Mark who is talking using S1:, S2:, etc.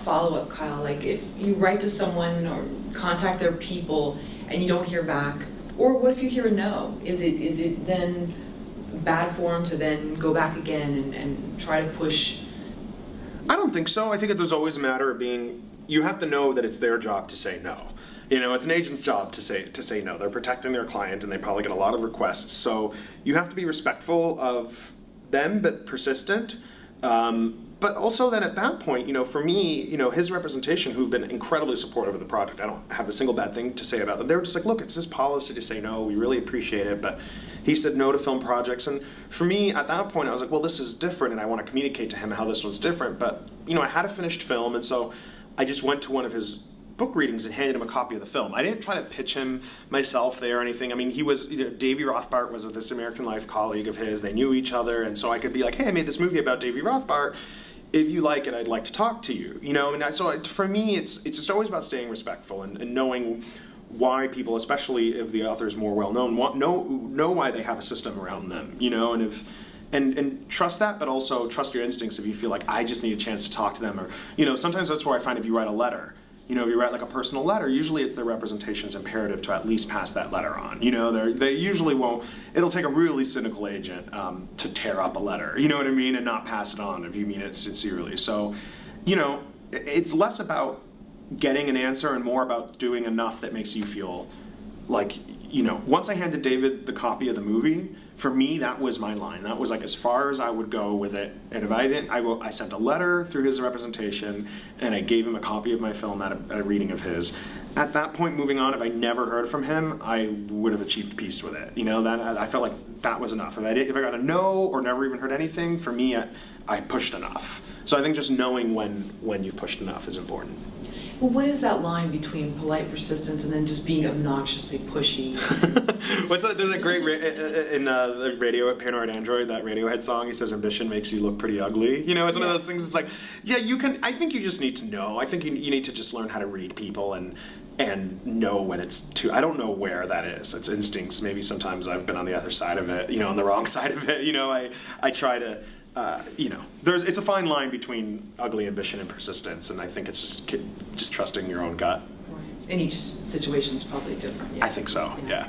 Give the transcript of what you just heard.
S1: follow-up, Kyle? Like if you write to someone or contact their people and you don't hear back, or what if you hear a no? Is it then bad form to then go back again and try to push?
S2: I don't think so. I think there's always a matter of being, you have to know that it's their job to say no. You know, it's an agent's job to say no. They're protecting their client and they probably get a lot of requests. So you have to be respectful of them, but persistent. But also then at that point, you know, for me, you know, his representation, who've been incredibly supportive of the project, I don't have a single bad thing to say about them. They were just like, look, it's this policy to say no, we really appreciate it, but he said no to film projects. And for me, at that point, I was like, well, this is different, and I want to communicate to him how this one's different. But, you know, I had a finished film, and so I just went to one of his book readings and handed him a copy of the film. I didn't try to pitch him myself there or anything. I mean, he was, you know, Davy Rothbart was a This American Life colleague of his. They knew each other, and so I could be like, hey, I made this movie about Davy Rothbart. If you like it, I'd like to talk to you. You know, and so for me, it's just always about staying respectful and knowing why people, especially if the author is more well known, know why they have a system around them. You know, and trust that, but also trust your instincts if you feel like I just need a chance to talk to them, or you know, sometimes that's where I find if you write a letter. You know, if you write like a personal letter, usually it's their representation's imperative to at least pass that letter on. You know, they usually won't, it'll take a really cynical agent to tear up a letter, you know what I mean, and not pass it on if you mean it sincerely. So, you know, it's less about getting an answer and more about doing enough that makes you feel like, you know, once I handed David the copy of the movie, for me, that was my line. That was like as far as I would go with it. And if I didn't, I sent a letter through his representation, and I gave him a copy of my film at a reading of his. At that point, moving on, if I never heard from him, I would have achieved peace with it. You know, that I felt like that was enough. If I got a no or never even heard anything, for me, I pushed enough. So I think just knowing when you've pushed enough is important.
S1: Well, what is that line between polite persistence and then just being obnoxiously pushy?
S2: What's that? There's a great in the radio at Paranoid Android, that Radiohead song. He says, "Ambition makes you look pretty ugly." You know, it's one of those things. It's like, yeah, you can. I think you just need to know. I think you need to just learn how to read people and know when it's too. I don't know where that is. It's instincts. Maybe sometimes I've been on the other side of it. You know, on the wrong side of it. You know, I try to. You know, it's a fine line between ugly ambition and persistence, and I think it's just trusting your own gut.
S1: Right. And each situation is probably different. Yeah.
S2: I think so, yeah.